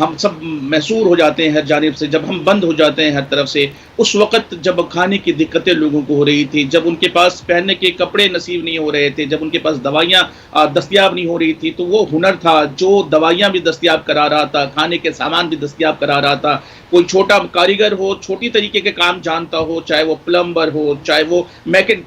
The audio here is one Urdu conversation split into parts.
ہم سب محصور ہو جاتے ہیں ہر جانب سے، جب ہم بند ہو جاتے ہیں ہر طرف سے، اس وقت جب کھانے کی دقتیں لوگوں کو ہو رہی تھی، جب ان کے پاس پہننے کے کپڑے نصیب نہیں ہو رہے تھے، جب ان کے پاس دوائیاں دستیاب نہیں ہو رہی تھی، تو وہ ہنر تھا جو دوائیاں بھی دستیاب کرا رہا تھا، کھانے کے سامان بھی دستیاب کرا رہا تھا. کوئی چھوٹا کاریگر ہو، چھوٹی طریقے کے کام جانتا ہو، چاہے وہ پلمبر ہو، چاہے وہ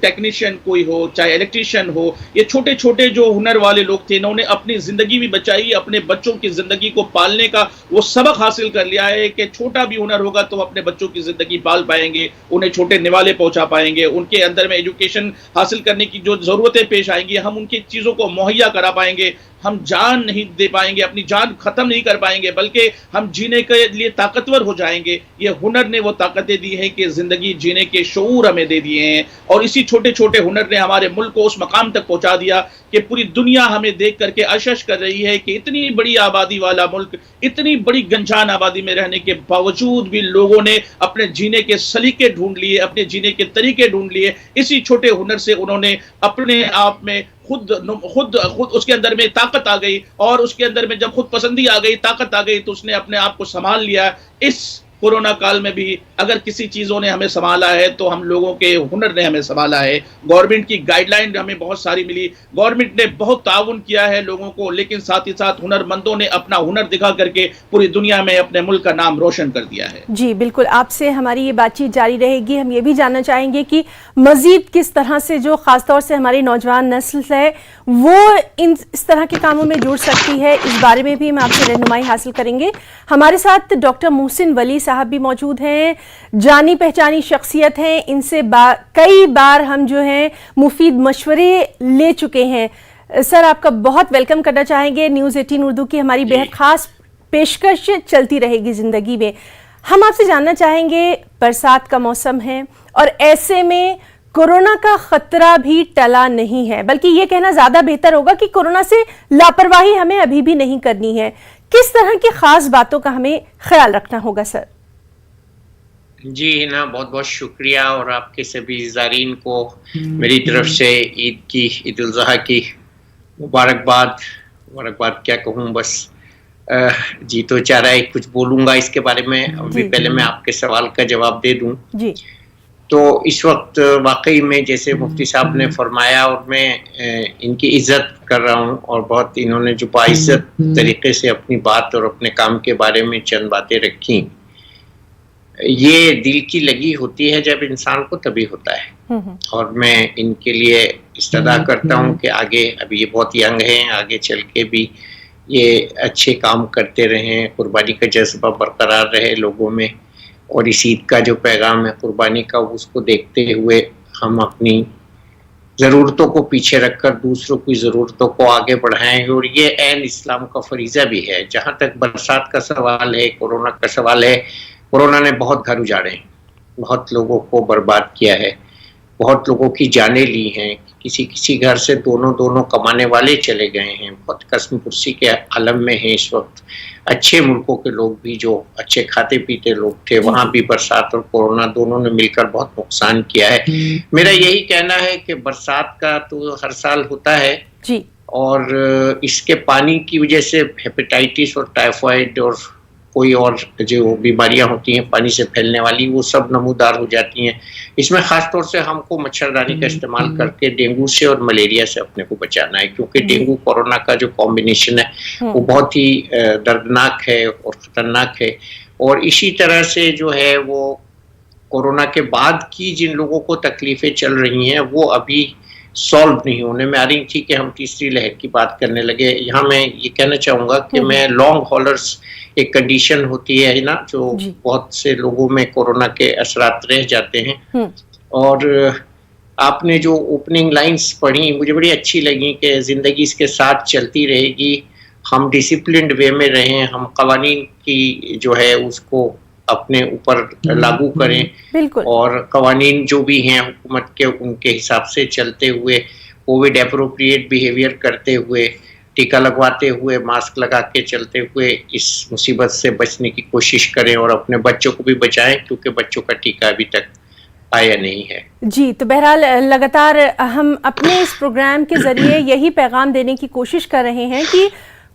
ٹیکنیشین کوئی ہو، چاہے الیکٹریشین ہو، یہ چھوٹے چھوٹے جو ہنر والے لوگ تھے، انہوں نے اپنی زندگی بھی بچائی، اپنے بچوں کی زندگی کو پالنے کا وہ سبق حاصل کر لیا ہے کہ چھوٹا بھی ہنر ہوگا تو اپنے بچوں کی زندگی پال پائیں گے، انہیں چھوٹے نوالے پہنچا پائیں گے، ان کے اندر میں ایجوکیشن حاصل کرنے کی جو ضرورتیں پیش آئیں گی ہم ان کی چیزوں کو مہیا کرا پائیں گے. ہم جان نہیں دے پائیں گے، اپنی جان ختم نہیں کر پائیں گے، بلکہ ہم جینے کے لیے طاقتور ہو جائیں گے. یہ ہنر نے وہ طاقتیں دی ہیں کہ زندگی جینے کے شعور ہمیں دے دیے ہیں، اور اسی چھوٹے چھوٹے ہنر نے ہمارے ملک کو اس مقام تک پہنچا دیا کہ پوری دنیا ہمیں دیکھ کر کے اشش کر رہی ہے کہ اتنی بڑی آبادی والا ملک، اتنی بڑی گنجان آبادی میں رہنے کے باوجود بھی لوگوں نے اپنے جینے کے سلیقے ڈھونڈ لیے، اپنے جینے کے طریقے ڈھونڈ لیے. اسی چھوٹے ہنر سے انہوں نے اپنے آپ میں خود اس کے اندر میں طاقت آ گئی، اور اس کے اندر میں جب خود پسندی آ گئی، طاقت آ گئی، تو اس نے اپنے آپ کو سنبھال لیا. اس کورونا کال میں بھی اگر کسی چیزوں نے ہمیں سنبھالا ہے تو ہم لوگوں کے ہنر نے ہمیں سنبھالا ہے. گورنمنٹ کی گائیڈ لائن ہمیں بہت ساری ملی، گورنمنٹ نے بہت تعاون کیا ہے لوگوں کو، لیکن ساتھ ہی ساتھ ہنر مندوں نے اپنا ہنر دکھا کر کے پوری دنیا میں اپنے ملک کا نام روشن کر دیا ہے. جی بالکل، آپ سے ہماری یہ بات چیت جاری رہے گی. ہم یہ بھی جاننا چاہیں گے کہ مزید کس طرح سے جو خاص طور سے ہماری نوجوان نسل ہے وہ اس طرح کے کاموں میں جڑ سکتی ہے، اس بارے میں بھی ہم آپ سے رہنمائی حاصل کریں گے. ہمارے ساتھ ڈاکٹر محسن ولی صاحب بھی موجود ہیں، جانی پہچانی شخصیت ہیں، ان سے کئی بار ہم جو ہیں مفید مشورے لے چکے ہیں. سر، آپ کا بہت ویلکم کرنا چاہیں گے. نیوز 18 اردو کی ہماری بہت خاص پیشکش چلتی رہے گی زندگی میں. ہم آپ سے جاننا چاہیں گے، برسات کا موسم ہے اور ایسے میں کورونا کا خطرہ بھی ٹلا نہیں ہے، بلکہ یہ کہنا زیادہ بہتر ہوگا کہ کورونا سے لاپرواہی ہمیں ابھی بھی نہیں کرنی ہے. کس طرح کی خاص باتوں کا ہمیں خیال رکھنا ہوگا سر؟ جی ہنا، بہت بہت شکریہ، اور آپ کے سبھی زائرین کو میری طرف سے عید الاضحیٰ کی مبارکباد کیا کہوں، بس جی تو چاہ رہا ہے کچھ بولوں گا اس کے بارے میں. ابھی پہلے میں آپ کے سوال کا جواب دے دوں. جی تو اس وقت واقعی میں جیسے مفتی صاحب نے فرمایا، اور میں ان کی عزت کر رہا ہوں، اور بہت انہوں نے جو باعزت طریقے سے اپنی بات اور اپنے کام کے بارے میں چند باتیں رکھی. یہ دل کی لگی ہوتی ہے جب انسان کو تبھی ہوتا ہے، اور میں ان کے لیے استدعا کرتا ہوں کہ آگے، ابھی یہ بہت ینگ ہیں، آگے چل کے بھی یہ اچھے کام کرتے رہیں، قربانی کا جذبہ برقرار رہے لوگوں میں، اور اس عید کا جو پیغام ہے قربانی کا، اس کو دیکھتے ہوئے ہم اپنی ضرورتوں کو پیچھے رکھ کر دوسروں کی ضرورتوں کو آگے بڑھائیں. اور یہ عین اسلام کا فریضہ بھی ہے. جہاں تک برسات کا سوال ہے، کورونا کا سوال ہے، کورونا نے بہت گھر اجاڑے ہیں، بہت لوگوں کو برباد کیا ہے، بہت لوگوں کی جانیں لی ہیں. کسی گھر سے دونوں کمانے والے چلے گئے ہیں. بہت قسم پرسی کے عالم میں ہیں اس وقت. اچھے ملکوں کے لوگ بھی، جو اچھے کھاتے پیتے لوگ تھے، وہاں بھی برسات اور کورونا دونوں نے مل کر بہت نقصان کیا ہے. میرا یہی کہنا ہے کہ برسات کا تو ہر سال ہوتا ہے، اور اس کے پانی کی وجہ سے ہیپیٹائٹس اور ٹائیفائڈ اور کوئی اور جو بیماریاں ہوتی ہیں پانی سے پھیلنے والی، وہ سب نمودار ہو جاتی ہیں. اس میں خاص طور سے ہم کو مچھردانی کا استعمال کر کے ڈینگو سے اور ملیریا سے اپنے کو بچانا ہے، کیونکہ ڈینگو کورونا کا جو کمبینیشن ہے وہ بہت ہی دردناک ہے اور خطرناک ہے. اور اسی طرح سے جو ہے وہ کورونا کے بعد کی جن لوگوں کو تکلیفیں چل رہی ہیں وہ ابھی سالو نہیں ہونے میں آ رہی تھی کہ ہم تیسری لہر کی بات کرنے لگے. یہاں میں یہ کہنا چاہوں گا کہ میں لانگ ہالرز ایک کنڈیشن ہوتی ہے نا، جو بہت سے لوگوں میں کورونا کے اثرات رہ جاتے ہیں. اور آپ نے جو اوپننگ لائنز پڑھی مجھے بڑی اچھی لگی کہ زندگی اس کے ساتھ چلتی رہے گی، ہم ڈسپلنڈ وے میں رہیں، ہم قوانین کی جو ہے اس کو اپنے اوپر لاگو کریں، اور قوانین جو بھی ہیں حکومت کے ان کے حساب سے چلتے ہوئے، کووڈ اپروپریٹ بیہیویئر کرتے ہوئے، ٹیکا لگواتے ہوئے، ماسک لگا کے چلتے ہوئے اس مصیبت سے بچنے کی کوشش کریں، اور اپنے بچوں کو بھی بچائیں، کیونکہ بچوں کا ٹیکا ابھی تک آیا نہیں ہے. جی تو بہرحال لگاتار ہم اپنے اس پروگرام کے ذریعے یہی پیغام دینے کی کوشش کر رہے ہیں کہ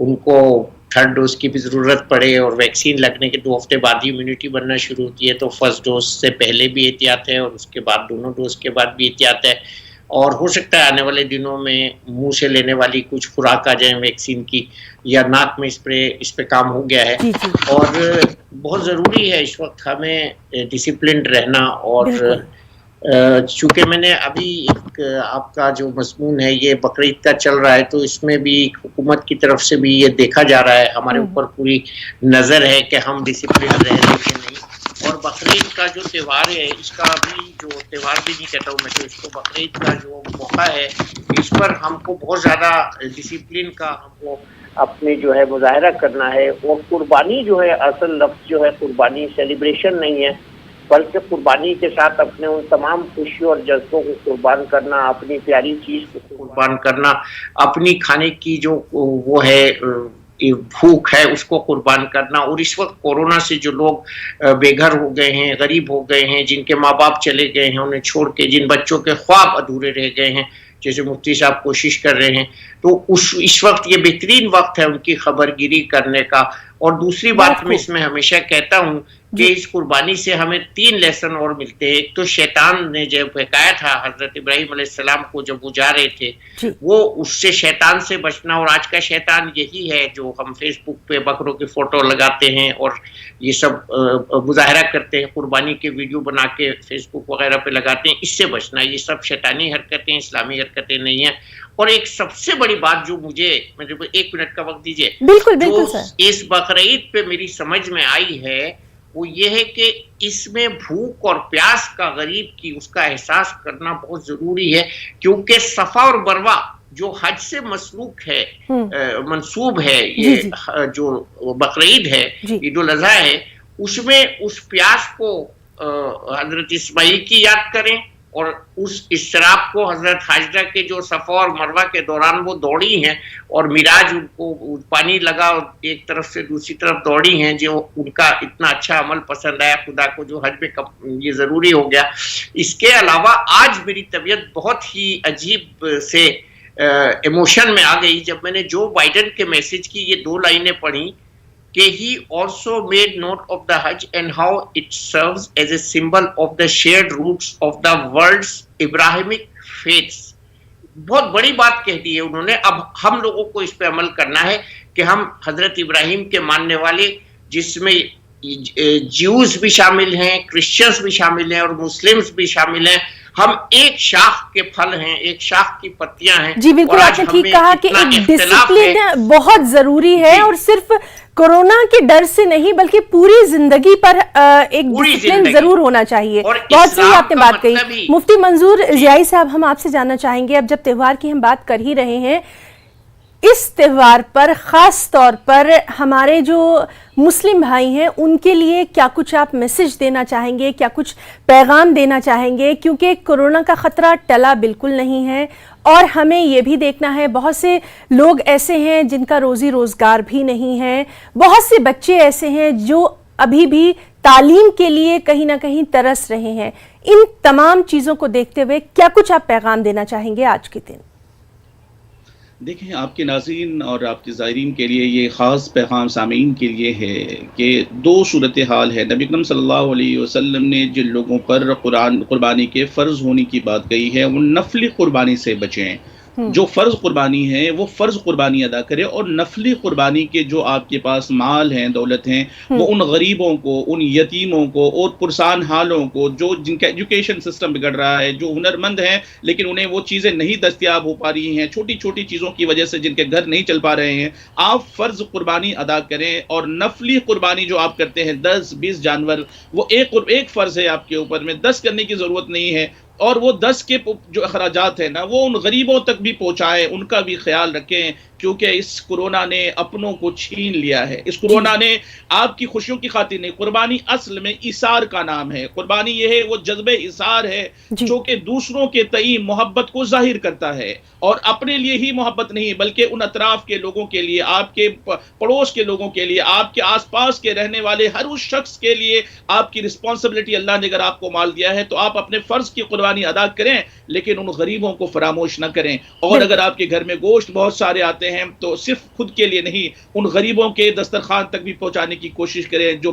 ان کو تھرڈ ڈوز کی بھی ضرورت پڑے اور ویکسین لگنے کے 2 ہفتے بعد ہی امیونٹی بننا شروع ہوتی ہے، تو فرسٹ ڈوز سے پہلے بھی احتیاط ہے اور اس کے بعد دونوں ڈوز کے بعد بھی احتیاط ہے. اور ہو سکتا ہے آنے والے دنوں میں منہ سے لینے والی کچھ خوراک آ جائیں ویکسین کی، یا ناک میں اسپرے، اس پہ کام ہو گیا ہے. اور بہت ضروری ہے اس وقت ہمیں ڈسپلنڈ رہنا. اور چونکہ میں نے ابھی ایک آپ کا جو مضمون ہے یہ بقرعید کا چل رہا ہے، تو اس میں بھی حکومت کی طرف سے بھی یہ دیکھا جا رہا ہے، ہمارے اوپر پوری نظر ہے کہ ہم ڈسپلن رہ رہے کہ نہیں. اور بقرعید کا جو تہوار ہے، اس کا بھی جو تہوار بھی نہیں کہتا ہوں میں، تو اس کو بقرعید کا جو موقع ہے، اس پر ہم کو بہت زیادہ ڈسپلن کا ہم کو اپنے جو ہے مظاہرہ کرنا ہے. اور قربانی جو ہے، اصل لفظ جو ہے قربانی سیلیبریشن نہیں ہے، بلکہ قربانی کے ساتھ اپنے ان تمام خوشیوں اور جذبوں کو قربان کرنا، اپنی پیاری چیز کو قربان کرنا، اپنی کھانے کی جو وہ ہے بھوک ہے اس کو قربان کرنا. اور اس وقت کورونا سے جو لوگ بے گھر ہو گئے ہیں، غریب ہو گئے ہیں، جن کے ماں باپ چلے گئے ہیں انہیں چھوڑ کے، جن بچوں کے خواب ادھورے رہ گئے ہیں، جیسے مفتی صاحب کوشش کر رہے ہیں، تو اس وقت یہ بہترین وقت ہے ان کی خبر گیری کرنے کا. اور دوسری بات میں اس میں ہمیشہ کہتا ہوں کہ اس قربانی سے ہمیں 3 لیسن اور ملتے ہیں. ایک تو شیطان نے جب بہکایا تھا حضرت ابراہیم علیہ السلام کو جب وہ جا رہے تھے، وہ اس سے شیطان سے بچنا. اور آج کا شیطان یہی ہے جو ہم فیس بک پہ بکروں کی فوٹو لگاتے ہیں اور یہ سب مظاہرہ کرتے ہیں، قربانی کے ویڈیو بنا کے فیس بک وغیرہ پہ لگاتے ہیں، اس سے بچنا. یہ سب شیطانی حرکتیں، اسلامی حرکتیں نہیں ہیں. اور ایک سب سے بڑی بات جو مجھے 1 منٹ کا وقت دیجیے، جو اس بقرعید پہ میری سمجھ میں آئی ہے وہ یہ ہے کہ اس میں بھوک اور پیاس کا غریب کی اس کا احساس کرنا بہت ضروری ہے. کیونکہ صفا اور مروہ جو حج سے مسلوک ہے، منسوب ہے، یہ جو بقرعید ہے، عید الاضحیٰ ہے، اس میں اس پیاس کو حضرت اسماعیل کی یاد کریں، اور اس اضطراب کو حضرت حاجرہ کے جو صفا اور مروہ کے دوران وہ دوڑی ہیں اور معراج ان کو پانی لگا اور ایک طرف سے دوسری طرف دوڑی ہیں، جو ان کا اتنا اچھا عمل پسند آیا خدا کو، جو حج میں یہ ضروری ہو گیا. اس کے علاوہ آج میری طبیعت بہت ہی عجیب سے ایموشن میں آ گئی جب میں نے جو بائیڈن کے میسج کی یہ 2 لائنیں پڑھی کہ he also made note of the Hajj and how it serves as a symbol of the shared roots of the world's Abrahamic faiths. بہت بڑی بات کہہ دی ہے انہوں نے. اب ہم لوگوں کو اس پہ عمل کرنا ہے کہ ہم حضرت ابراہیم کے ماننے والے، جس میں جیوز بھی شامل ہیں، کرسچنز بھی شامل ہیں اور مسلمز بھی شامل ہیں، ہم ایک شاخ کے پھل ہیں، ایک شاخ کی پتیاں ہیں. جی بالکل، آپ نے ٹھیک کہا کہ ایک ڈسپلن بہت ضروری ہے، اور صرف کورونا کے ڈر سے نہیں بلکہ پوری زندگی پر ایک ڈسپلن ضرور ہونا چاہیے. بہت صحیح آپ نے بات کہی. مفتی منظور ضیائی صاحب، ہم آپ سے جاننا چاہیں گے، اب جب تہوار کی ہم بات کر ہی رہے ہیں، اس تہوار پر خاص طور پر ہمارے جو مسلم بھائی ہیں ان کے لیے کیا کچھ آپ میسج دینا چاہیں گے، کیا کچھ پیغام دینا چاہیں گے؟ کیونکہ کورونا کا خطرہ ٹلا بالکل نہیں ہے، اور ہمیں یہ بھی دیکھنا ہے بہت سے لوگ ایسے ہیں جن کا روزی روزگار بھی نہیں ہے، بہت سے بچے ایسے ہیں جو ابھی بھی تعلیم کے لیے کہیں نہ کہیں ترس رہے ہیں. ان تمام چیزوں کو دیکھتے ہوئے کیا کچھ آپ پیغام دینا چاہیں گے آج کے دن؟ دیکھیں، آپ کے ناظرین اور آپ کے زائرین کے لیے یہ خاص پیغام سامعین کے لیے ہے کہ 2 صورتحال ہے. نبی اکرم صلی اللہ علیہ وسلم نے جن لوگوں پر قربانی کے فرض ہونے کی بات کہی ہے وہ نفلی قربانی سے بچیں. جو فرض قربانی ہے وہ فرض قربانی ادا کرے، اور نفلی قربانی کے جو آپ کے پاس مال ہیں، دولت ہیں، وہ ان غریبوں کو، ان یتیموں کو اور پرسان حالوں کو، جو جن کا ایجوکیشن سسٹم بگڑ رہا ہے، جو ہنرمند ہیں لیکن انہیں وہ چیزیں نہیں دستیاب ہو پا رہی ہیں، چھوٹی چھوٹی چیزوں کی وجہ سے جن کے گھر نہیں چل پا رہے ہیں، آپ فرض قربانی ادا کریں. اور نفلی قربانی جو آپ کرتے ہیں 10-20 جانور، وہ ایک فرض ہے آپ کے اوپر میں، 10 کرنے کی ضرورت نہیں ہے. اور وہ 10 کے جو اخراجات ہیں نا وہ ان غریبوں تک بھی پہنچائیں، ان کا بھی خیال رکھیں، کیونکہ اس کورونا نے اپنوں کو چھین لیا ہے. اس کورونا نے آپ کی خوشیوں کی خاطر نہیں، قربانی اصل میں ایثار کا نام ہے. قربانی یہ ہے، وہ جذب ایثار ہے جو کہ دوسروں کے تئیں محبت کو ظاہر کرتا ہے، اور اپنے لیے ہی محبت نہیں بلکہ ان اطراف کے لوگوں کے لیے، آپ کے پڑوس کے لوگوں کے لیے، آپ کے آس پاس کے رہنے والے ہر اس شخص کے لیے آپ کی رسپانسبلٹی. اللہ نے اگر آپ کو مال دیا ہے تو آپ اپنے فرض کی قربانی ادا کریں، لیکن ان غریبوں کو فراموش نہ کریں. اور اگر آپ کے گھر میں گوشت بہت سارے آتے ہیں تو صرف خود کے لیے نہیں، ان غریبوں کے دسترخوان تک بھی پہنچانے کی کوشش کریں جو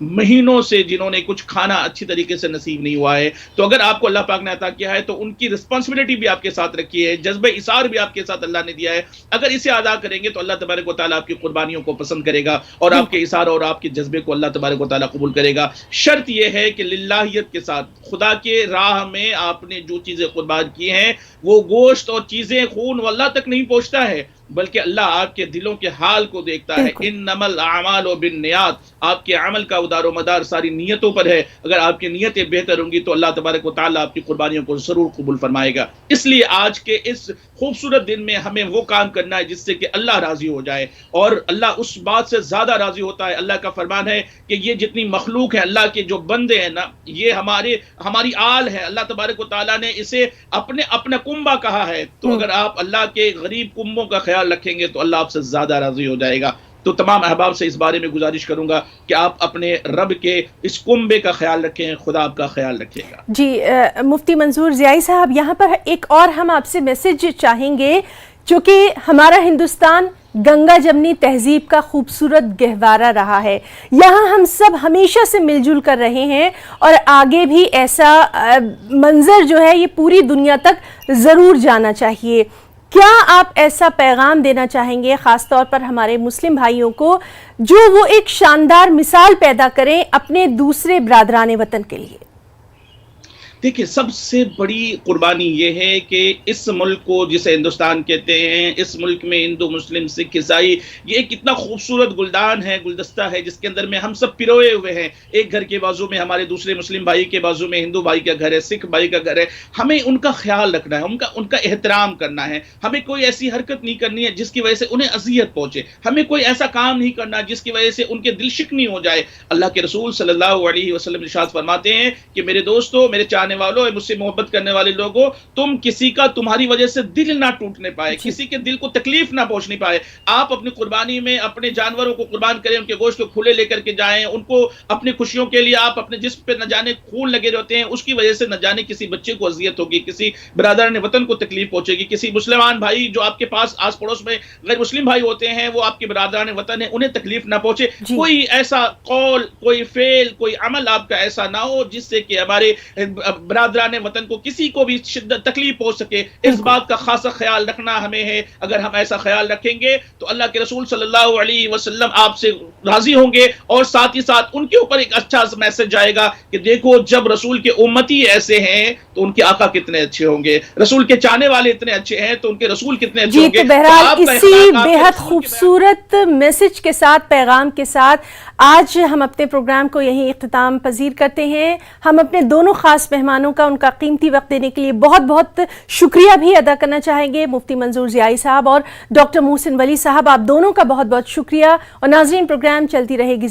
مہینوں سے جنہوں نے کچھ کھانا اچھی طریقے سے نصیب نہیں ہوا ہے. تو اگر آپ کو اللہ پاک نے عطا کیا ہے تو ان کی رسپانسبلٹی بھی آپ کے ساتھ رکھی ہے، جذبہ اثار بھی آپ کے ساتھ اللہ نے دیا ہے. اگر اسے ادا کریں گے تو اللہ تبارک و تعالیٰ آپ کی قربانیوں کو پسند کرے گا اور آپ کے اثار اور آپ کے جذبے کو اللہ تبارک و تعالیٰ قبول کرے گا. شرط یہ ہے کہ للہیت کے ساتھ، خدا کے راہ میں آپ نے جو چیزیں قربان کی ہیں وہ گوشت اور چیزیں خون واللہ تک نہیں پہنچتا ہے، بلکہ اللہ آپ کے دلوں کے حال کو دیکھتا ہے. انما الاعمال بالنیات، آپ کے عمل کا دار و مدار ساری نیتوں پر ہے. اگر آپ کی نیتیں بہتر ہوں گی تو اللہ تبارک و تعالیٰ آپ کی قربانیوں کو ضرور قبول فرمائے گا. اس لیے آج کے اس خوبصورت دن میں ہمیں وہ کام کرنا ہے جس سے کہ اللہ راضی ہو جائے، اور اللہ اس بات سے زیادہ راضی ہوتا ہے. اللہ کا فرمان ہے کہ یہ جتنی مخلوق ہے، اللہ کے جو بندے ہیں نا، یہ ہماری آل ہے. اللہ تبارک و تعالیٰ نے اسے اپنا کنبہ کہا ہے. تو اگر آپ اللہ کے غریب کنبوں کا خیال رکھیں گے تو اللہ آپ سے زیادہ راضی ہو جائے گا. تو تمام احباب سے اس بارے میں گزارش کروں گا کہ آپ اپنے رب کے اس کنبے کا خیال رکھیں، خدا آپ کا خیال رکھے گا. جی مفتی منظور ضیائی صاحب، یہاں پر ایک اور ہم آپ سے میسج چاہیں گے. چونکہ ہمارا ہندوستان گنگا جمنی تہذیب کا خوبصورت گہوارہ رہا ہے، یہاں ہم سب ہمیشہ سے مل جل کر رہے ہیں، اور آگے بھی ایسا منظر جو ہے یہ پوری دنیا تک ضرور جانا چاہیے. کیا آپ ایسا پیغام دینا چاہیں گے خاص طور پر ہمارے مسلم بھائیوں کو جو وہ ایک شاندار مثال پیدا کریں اپنے دوسرے برادران وطن کے لیے؟ دیکھیں، سب سے بڑی قربانی یہ ہے کہ اس ملک کو جسے ہندوستان کہتے ہیں، اس ملک میں ہندو، مسلم، سکھ، عیسائی، یہ ایک اتنا خوبصورت گلدان ہے، گلدستہ ہے جس کے اندر میں ہم سب پروئے ہوئے ہیں. ایک گھر کے بازو میں ہمارے دوسرے مسلم بھائی کے بازو میں ہندو بھائی کا گھر ہے، سکھ بھائی کا گھر ہے. ہمیں ان کا خیال رکھنا ہے، ان کا احترام کرنا ہے. ہمیں کوئی ایسی حرکت نہیں کرنی ہے جس کی وجہ سے انہیں اذیت پہنچے. ہمیں کوئی ایسا کام نہیں کرنا جس کی وجہ سے ان کے دل شکنی ہو جائے. اللہ کے رسول صلی اللہ علیہ وسلم ارشاد فرماتے ہیں کہ میرے دوستو، میرے چاہنے والوں، مجھ سے محبت کرنے والے لوگوں، تم کسی کا تمہاری وجہ سے دل نہ ٹوٹنے پائے، کسی کے دل کو تکلیف نہ پہنچنے پائے. آپ اپنی قربانی میں اپنے جانوروں کو قربان کریں، ان کے گوشت کو کھلے لے کر کے جائیں. ان کو اپنی خوشیوں کے لیے آپ اپنے جسم پہ نہ جانے خون لگے رہتے ہیں، اس کی وجہ سے نہ جانے کسی بچے کو اذیت ہوگی، کسی برادران وطن کو تکلیف پہنچے گی، کسی مسلمان بھائی جو آپ کے پاس آس پڑوس میں غیر مسلم بھائی ہوتے ہیں، وہ آپ کے برادران وطن ہیں، انہیں تکلیف نہ پہنچے. کوئی ایسا قول، کوئی فعل، کوئی عمل آپ کا ایسا نہ ہو جس سے کہ ہمارے برادران وطن کو کسی کو بھی شدت تکلیف پہنچ سکے. اس بات کا خاصا خیال رکھنا ہمیں ہے. اگر ہم ایسا خیال رکھیں گے تو اللہ کے رسول صلی اللہ علیہ وسلم آپ سے راضی ہوں گے، اور ساتھ ہی ساتھ ان کے اوپر ایک اچھا میسج جائے گا کہ دیکھو، جب رسول کے امتی ایسے ہیں تو ان کے آقا کتنے اچھے ہوں گے، رسول کے چاہنے والے اتنے اچھے ہیں تو ان کے رسول کتنے اچھے ہوں گے. تو بہرحال اسی بےحد خوبصورت میسج کے ساتھ، پیغام کے ساتھ آج ہم اپنے پروگرام کو یہیں اختتام پذیر کرتے ہیں. ہم اپنے دونوں خاص مہمانوں کا ان کا قیمتی وقت دینے کے لیے بہت بہت شکریہ بھی ادا کرنا چاہیں گے. مفتی منظور ضیائی صاحب اور ڈاکٹر محسن ولی صاحب، آپ دونوں کا بہت بہت شکریہ. اور ناظرین، پروگرام چلتی رہے گی.